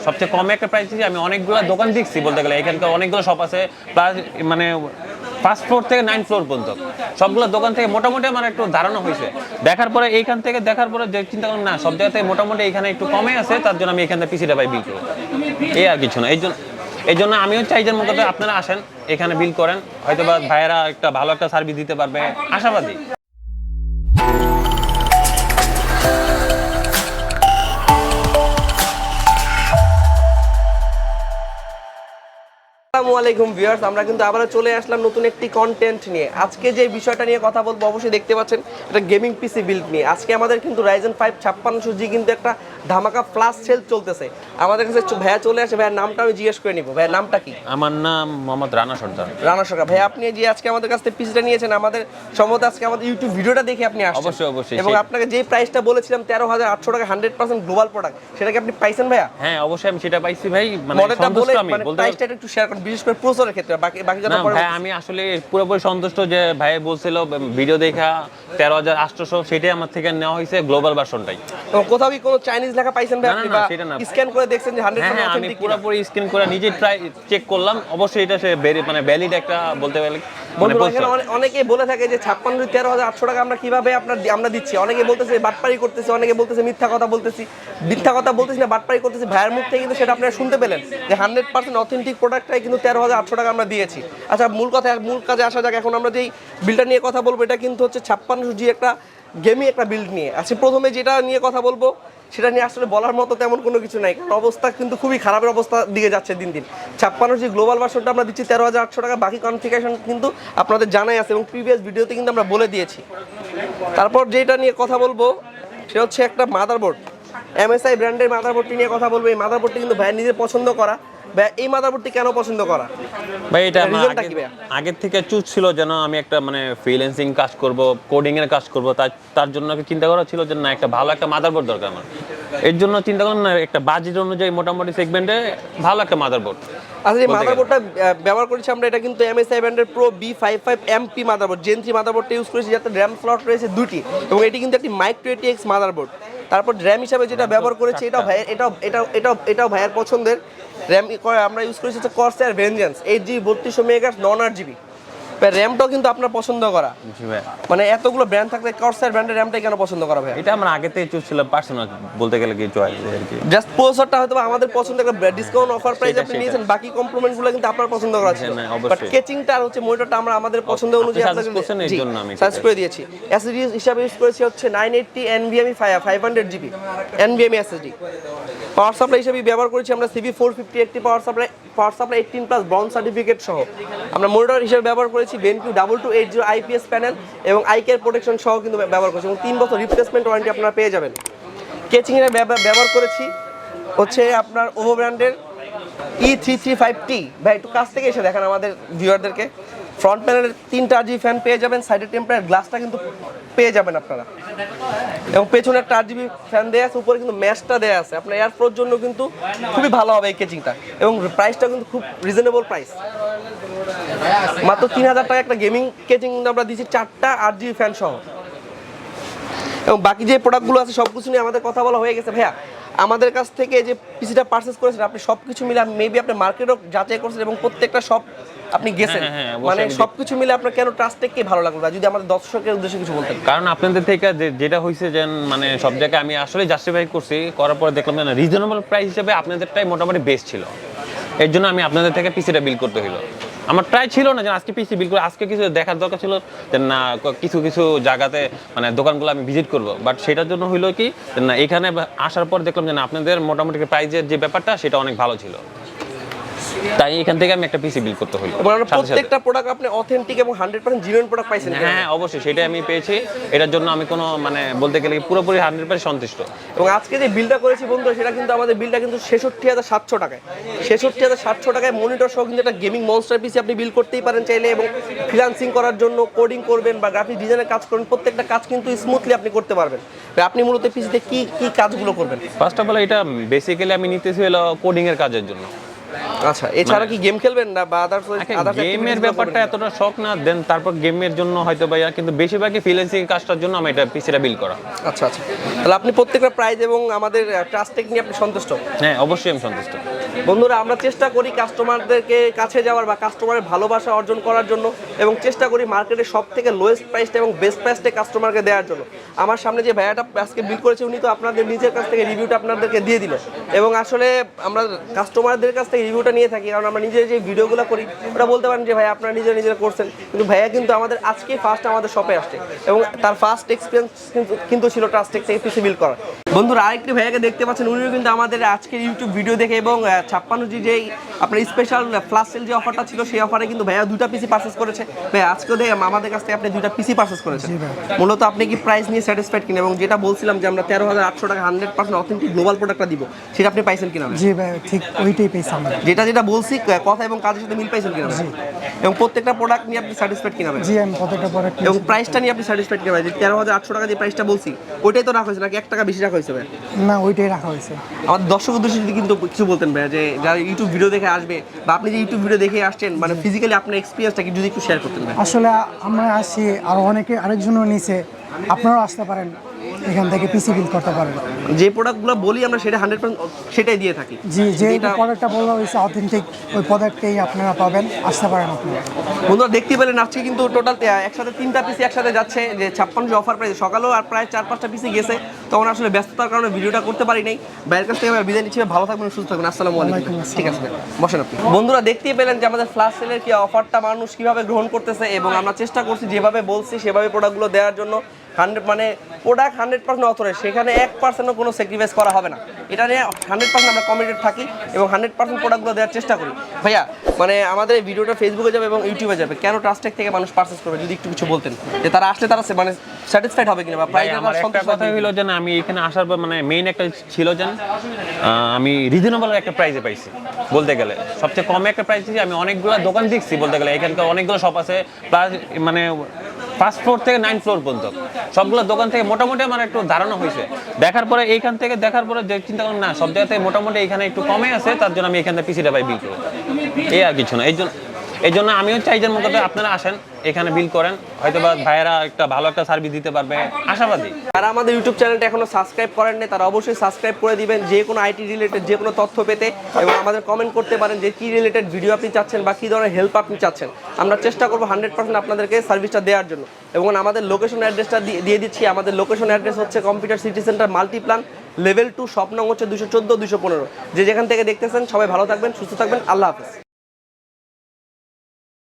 সবচেয়ে কম একটা প্রাইস দিচ্ছি। আমি অনেকগুলো দোকান দেখছি বলতে গেলে, এখানকার অনেকগুলো শপ আছে, প্লাস মানে ফার্স্ট ফ্লোর থেকে 9 ফ্লোর পর্যন্ত সবগুলো দোকান থেকে মোটামুটি আমার একটু ধারণা হয়েছে। দেখার পরে এইখান থেকে দেখার পরে যে চিন্তা করলাম না সব জায়গাতে মোটামুটি এখানে একটু কমে আছে, তার জন্য আমি এখান থেকে পিসিটা ভাই বিল করবো, এই আর কিছু না। এই জন্য আমিও চাই যে মূলত আপনারা আসেন, এখানে বিল করেন, হয়তো বা ভাইয়েরা একটা ভালো একটা সার্ভিস দিতে পারবে, আশাবাদী। আসসালামু আলাইকুম ভিউয়ার্স, আমরা কিন্তু আবারও চলে আসলাম নতুন একটি কন্টেন্ট নিয়ে। আজকে যে বিষয়টা নিয়ে কথা বলবো অবশ্যই দেখতে পাচ্ছেন, এটা গেমিং পিসি বিল্ড নিয়ে। আজকে আমাদের কিন্তু Ryzen 5 5600G কিন্তু একটা ধামাকা ফ্লাশ সেল চলতেছে। আমাদের কাছে ভাইয়া চলে আসে, ভাইয়ার নামটা আমি জিজ্ঞেস করে নিব। ভাইয়ার নামটা কি? আমার নাম মোহাম্মদ রানা সর্দার। রানা সরকার ভাই, আপনি যে আজকে আমাদের কাছ থেকে পিসিটা নিয়েছেন, আমাদের সম্ভবত আজকে আমাদের ইউটিউব ভিডিওটা দেখে আপনি আসছেন। অবশ্যই। এবং আপনাকে যে প্রাইসটা বলেছিলাম 13800 টাকা 100% গ্লোবাল প্রোডাক্ট, সেটা কি আপনি পাইছেন ভাইয়া? হ্যাঁ অবশ্যই আমি সেটা পাইছি ভাই। মানে মডেলটা বলে আমি বলতে প্রাইসটা একটু শেয়ার করুন, বিশেষ করে প্রসেসরের ক্ষেত্রে। বাকি কথা পরে। ভাই আমি আসলে পুরোপুরি সন্তুষ্ট যে ভাই বলছিল ভিডিও দেখা 13800, সেটাই আমার থেকে নেওয়া হয়েছে গ্লোবাল ভার্সনটাই। এবং কোথাও কি কোনো চাইনিজ লেখা পাইছেন ভাই আপনি? বা স্ক্যান করে দেখছেন যে 100% আমি পুরোপুরি স্ক্যান করে নিজে ট্রাই চেক করলাম, অবশ্যই এটা সে মানে ভ্যালিড একটা বলতে গেলে। অনেকেই বলে থাকে যে 56 13800 টাকা আমরা কিভাবে আমরা দিচ্ছি। অনেকে বলতেছে বাটপারি করতেছে, অনেকে বলতেছে মিথ্যা কথা বলতেছি না, বাটপারি করতেছি। ভাইয়ের মুখ থেকে কিন্তু সেটা আপনারা শুনতে পেলেন যে 100% অথেন্টিক প্রোডাক্টটাই কিন্তু 13800 টাকা আমরা দিয়েছি। আচ্ছা, মূল কাজে আসা যাক। এখন আমরা যেই বিলটা নিয়ে কথা বলবো, এটা কিন্তু হচ্ছে 5600G একটা গেমিং একটা বিল্ড নিয়ে। আচ্ছা, প্রথমে যেটা নিয়ে কথা বলবো সেটা নিয়ে আসলে বলার মতো তেমন কোনো কিছু নাই, কারণ অবস্থা কিন্তু খুবই খারাপের অবস্থা দিকে যাচ্ছে দিন দিন। 56G গ্লোবাল ভার্সনটা আমরা দিচ্ছি 13800 টাকা। বাকি কনফিগারেশন কিন্তু আপনাদের জানাই আছে এবং প্রিভিয়াস ভিডিওতে কিন্তু আমরা বলে দিয়েছি। তারপর যেটা নিয়ে কথা বলবো সেটা হচ্ছে একটা মাদারবোর্ড, MSI ব্র্যান্ডের মাদারবোর্ডটি নিয়ে কথা বলবো। এই মাদারবোর্ডটি কিন্তু ভাই নিজে পছন্দ করা। ভাই এই মাদারবোর্ডটি কেন পছন্দ করা? ভাই এটা আগের থেকে চুজ ছিল যেন আমি একটা মানে ফ্রিল্যান্সিং কাজ করব, কোডিং এর কাজ করব, তার জন্য চিন্তা করা ছিল যে না একটা ভালো একটা মাদারবোর্ড দরকার আমার। এর জন্য চিন্তা করলাম না একটা বাজেট অনুযায়ী মোটামুটি সেগমেন্টে ভালো একটা মাদারবোর্ড। আচ্ছা, এই মাদারবোর্ডটা ব্যবহার করেছি আমরা, এটা কিন্তু MSI ব্র্যান্ডের Pro B55MP মাদারবোর্ড, Gen 3 মাদারবোর্ডটা ইউজ করেছি, যাতে র্যাম স্লট রয়েছে 2টি এবং এটি কিন্তু একটি মাইক্রো ATX মাদারবোর্ড। তারপর র্যাম হিসাবে যেটা ব্যবহার করেছি এটাও ভাইয়ের পছন্দের র্যাম আমরা ইউজ করেছি হচ্ছে Corsair Vengeance 8GB 3200 MHz নন 8GB। র্যামটাও কিন্তু আপনার পছন্দ করা। মানে এতগুলো ব্র্যান্ড থাকতে Corsair ব্র্যান্ডের র্যামটাই কেন পছন্দ করা ভাই? এটা আমরা আগে থেকে চুজ ছিল পার্সোনাল বলতে গেলে কি চয়েস আর কি। জাস্ট প্রসেসরটা হয়তো আমাদের পছন্দের একটা ডিসকাউন্ট অফার প্রাইস আপনি নিয়েছেন, বাকি কম্পোনেন্টগুলো কিন্তু আপনার পছন্দ করা ছিল। বাট কেচিংটা আর হচ্ছে মনিটরটা আমরা আমাদের পছন্দ অনুযায়ী আপনাদের জন্য আমি সার্চ করে দিয়েছি। এসএসডি হিসাবে ইউজ করেছি হচ্ছে 980 NVMe 500GB NVMe SSD। Power supply হিসেবে ব্যবহার করেছি আমরা CB450 একটি পাওয়ার সাপ্লাই 18+ ব্রঞ্জ সার্টিফিকেট সহ। আমরা মনিটর হিসেবে ব্যবহার করেছি BenQ 2280 IPS প্যানেল এবং আইকেয়ার প্রোটেকশন সহ কিন্তু ব্যবহার করেছি এবং 3 বছর রিপ্লেসমেন্ট ওয়ারেন্টি আপনারা পেয়ে যাবেন। কেচিং এর ব্যবহার করেছি হচ্ছে আপনার ওভো ব্র্যান্ডের E335T। ভাই একটু কাছ থেকে এসে দেখেন আমাদের ভিউয়ারদেরকে। ফ্রন্ট প্যানেলের 3টা RGB ফ্যান পেয়ে যাবেন, সাইডের টেম্পারেচার গ্লাসটা কিন্তু পেয়ে যাবেন আপনারা, এবং পেছনে একটা RGB ফ্যান দেয়া আছে, উপরে কিন্তু ম্যাশটা দেয়া আছে। আপনার এয়ার ফ্লোর জন্য কিন্তু খুবই ভালো হবে এই কেচিংটা, এবং প্রাইসটা কিন্তু খুব রিজনেবল প্রাইস, মাত্র 3000 টাকা একটা গেমিং কেচিং আমরা দিচ্ছি 4টা RGB ফ্যান সহ। এবং বাকি যে প্রোডাক্টগুলো আছে সব কিছু নিয়ে আমাদের কথা বলা হয়ে গেছে। ভাইয়া আমাদের কাছ থেকে যে পিসিটা পারচেজ করেছেন আপনি সব কিছু মিলে মেবি আপনি মার্কেটও যাচাই করছেন এবং প্রত্যেকটা সব আপনি গেছেন, মানে সবকিছু মিলে আপনার কেন ট্রাস্টেককে ভালো লাগলো? যদি আমাদের দর্শকের উদ্দেশ্যে কিছু বলতেন। কারণ আপনাদের থেকে যেটা হয়েছে যে মানে সব জায়গায় আমি আসলে জাস্টিফাই করছি, করার পরে দেখলাম যে রিজনেবল প্রাইস হিসেবে আপনাদেরটাই মোটামুটি বেস্ট ছিল। এর জন্য আমি আপনাদের থেকে পিসিটা বিল করতে হলো। আমার ট্রাই ছিল না যে আজকে পিসি বিল করে, আজকে কিছু দেখার দরকার ছিল যে না কিছু জায়গাতে মানে দোকানগুলো আমি ভিজিট করব, বাট সেটার জন্য হইলো কি না এখানে আসার পর দেখলাম যে না আপনাদের মোটামুটি প্রাইজের যে ব্যাপারটা সেটা অনেক ভালো ছিল, তাই এখান থেকে আমি একটা পিসি বিল করতে হলো। প্রত্যেকটা প্রোডাক্ট আপনি অথেন্টিক এবং 100% জেনুইন প্রোডাক্ট পাইছেন। হ্যাঁ অবশ্যই সেটাই আমি পেয়েছি, এটার জন্য আমি কোনো মানে বলতে গেলে পুরোপুরি 100% সন্তুষ্ট। এবং আজকে যে বিলটা করেছি বন্ধু, সেটা কিন্তু আমাদের বিলটা কিন্তু 66700 টাকায়, 66700 টাকায় মনিটর সহ কিন্তু একটা গেমিং মনস্টার পিসি আপনি বিল করতেই পারেন চাইলে, এবং ফ্রিল্যান্সিং করার জন্য কোডিং করবেন বা গ্রাফিক ডিজাইনের কাজ করবেন, প্রত্যেকটা কাজ কিন্তু স্মুথলি আপনি করতে পারবেন। আপনি মূলত পিসিতে কি কি কাজগুলো করবেন? ফার্স্ট অফ অল এটা বেসিক্যালি আমি নিতেছি হলো কোডিং এর কাজের জন্য। আচ্ছা, এছাড়া কি গেম খেলবেন না বা আদার্স গেমের ব্যাপারটা এতটা শখ না, দেন তারপর গেমের জন্য হয়তো ভাইয়া, কিন্তু বেশিরভাগই ফ্রিল্যান্সিং কাজটার জন্য আমি এটা পিসিটা বিল করা। আচ্ছা আচ্ছা, তাহলে আপনি প্রত্যেকটা প্রাইস এবং আমাদের ট্রাস্টেক নিয়ে আপনি সন্তুষ্ট? হ্যাঁ, অবশ্যই আমি সন্তুষ্ট। বন্ধুরা, আমরা চেষ্টা করি কাস্টমারদেরকে কাছে যাওয়ার বা কাস্টমারের ভালোবাসা অর্জন করার জন্য, এবং চেষ্টা করি মার্কেটে সব থেকে লোয়েস্ট প্রাইসটা এবং বেস্ট প্রাইসটা কাস্টমারকে দেওয়ার জন্য। আমার সামনে যে ভাইয়াটা আজকে বিল করেছে, উনি তো আপনাদের নিজের কাছ থেকে রিভিউটা আপনাদেরকে দিয়ে দিল, এবং আসলে আমরা কাস্টমারদের কাছ থেকে রিভিউটা নিয়ে থাকি, কারণ আমরা নিজের যে ভিডিওগুলো করি ওরা বলতে পারেন যে ভাই আপনারা নিজেরা করছেন, কিন্তু ভাইয়া কিন্তু আমাদের আজকে ফার্স্ট আমাদের শপে আসছে, এবং তার ফার্স্ট এক্সপিরিয়েন্স কিন্তু ছিল ট্রাস্টেক থেকে পিসি বিল করা। বন্ধুরা, আরেকটি ভাইয়াকে দেখতে পাচ্ছেন, উনিও কিন্তু আমাদের আজকের ইউটিউব ভিডিও দেখে এবং 56G যেই আপনার স্পেশাল ফ্ল্যাশ সেল যে অফারটা ছিল সেই অফারে কিন্তু ভাইয়া 2টা পিসি পারচেজ করেছে। ভাই আজকে দেখে আমাদের কাছ থেকে আপনি 2টা পিসি পারচেজ করেছেন, মূলত আপনি কি প্রাইস নিয়ে স্যাটিসফাইড কিনা, এবং যেটা বলছিলাম যে আমরা 13,800 টাকা 100% অথেন্টিক গ্লোবাল প্রোডাক্টটা দিব, সেটা আপনি পাইছেন কিনা? জি ভাই, ঠিক ওইটাই পেয়েছি আমরা। যেটা বলছি কথা এবং কাজের সাথে মিল পাইছেন কিনা? এবং প্রত্যেকটা প্রোডাক্ট নিয়ে আপনি স্যাটিসফাইড কিনা? জি, আমি প্রত্যেকটা প্রোডাক্ট এবং প্রাইসটা নিয়ে আপনি স্যাটিসফাইড কিনা? যে 13,800 টাকা যে প্রাইসটা বলছি ওইটাই তো রাখা হয়েছে নাকি 1 টাকা বেশি রাখা হয়েছে? ভাই না, ওইটাই রাখা হয়েছে। আমাদের দর্শক উদ্দেশ্যে যদি কিন্তু কিছু বলতেন ভাই, যে যারা ইউটিউব ভিডিও দেখে আসবে বা আপনি যে ইউটিউব ভিডিও দেখে আসছেন, মানে ফিজিক্যালি আপনার এক্সপিরিয়েন্সটা কি যদি একটু শেয়ার করতেন ভাই? আসলে আমরা আসি, আর অনেকে আরেকজনও নিচে, আপনারাও আসতে পারেন, এখান থেকে পিসি বিল করতে পারেন। যে প্রোডাক্টগুলো বলি আমরা সেটা 100% সেটাই দিয়ে থাকি। জি, যে প্রোডাক্টটা বলা হয়েছে অথেন্টিক, ওই প্রোডাক্টটাই আপনারা পাবেন, আসতে পারেন আপনারা। বন্ধুরা, দেখতে পেলেন আজকে কিন্তু টোটাল একসাথে 3টা পিসি একসাথে যাচ্ছে, যে 56 অফার প্রাইস। সকালেও আর প্রায় 4-5টা পিসি গেছে, তখন আসলে ব্যস্ততার কারণে ভিডিওটা করতে পারি নাই। বাইরের কাছ থেকে বিদায় নিচ্ছি, ভালো থাকবেন, সুস্থ থাকবেন। আসসালামু আলাইকুম। ঠিক আছে, বসেন আপনি। বন্ধুরা, দেখতেই পেলেন যে আমাদের ফ্ল্যাশ সেলের কি অফারটা মানুষ কিভাবে গ্রহণ করতেছে, এবং আমরা চেষ্টা করছি যেভাবে বলছি সেভাবে প্রোডাক্টগুলো দেওয়ার জন্য। মানে প্রোডাক্ট 100% অথরাইজ, সেখানে 1%ও কোনো স্যাক্রিফাইস করা হবে না। এটা নিয়ে 100% আমরা কমিটেড থাকি এবং 100% প্রোডাক্টগুলো দেওয়ার চেষ্টা করি। ভাইয়া, মানে আমাদের এই ভিডিওটা ফেসবুকে যাবে এবং ইউটিউবে যাবে, কেন ট্রাস্টেক থেকে মানুষ পারচেজ করবে, যদি একটু কিছু বলতেন, যে তারা আসলে তারা মানে স্যাটিসফাইড হবে কিনা বা প্রাইস আমার একটা কথা হলো যে আমি এখানে আসার পর মানে মেইন একটা ছিল যে আমি রিজনেবল একটা প্রাইসে পাইছি। বলতে গেলে সবচেয়ে কম একটা প্রাইস দিয়েছি। আমি অনেকগুলো দোকান দেখছি, বলতে গেলে এখানকার অনেকগুলো শপ আছে, প্লাস মানে 1st ফ্লোর থেকে 9th ফ্লোর পর্যন্ত সবগুলো দোকান থেকে মোটামুটি আমার একটু ধারণা হয়েছে। দেখার পরে এইখান থেকে দেখার পরে যে চিন্তা করলাম না, সব জায়গা থেকে মোটামুটি এখানে একটু কমে আছে, তার জন্য আমি এখান থেকে পিসিটা বিল করবো, এই আর কিছু না। এই জন্য আমিও চাই যে মতো আপনারা আসেন, এখানে বিল করেন, হয়তো বা ভাইয়েরা একটা ভালো একটা সার্ভিস দিতে পারবে, আশাবাদী। যারা আমাদের ইউটিউব চ্যানেলটা এখনো সাবস্ক্রাইব করেন না, তারা অবশ্যই সাবস্ক্রাইব করে দিবেন, যে কোনো আইটি রিলেটেড যে কোনো তথ্য পেতে, এবং আমাদের কমেন্ট করতে পারেন যে কি রিলেটেড ভিডিও আপনি চাচ্ছেন বা কী ধরনের হেল্প আপনি চাচ্ছেন। আমরা চেষ্টা করবো 100% আপনাদেরকে সার্ভিসটা দেওয়ার জন্য। এবং আমাদের লোকেশন অ্যাড্রেসটা দিয়ে দিচ্ছি। আমাদের লোকেশন অ্যাড্রেস হচ্ছে computer city centre Multiplan level 2, shop নং হচ্ছে 214-215। যে যেখান থেকে দেখতেছেন সবাই ভালো থাকবেন, সুস্থ থাকবেন, আল্লাহ হাফেজ।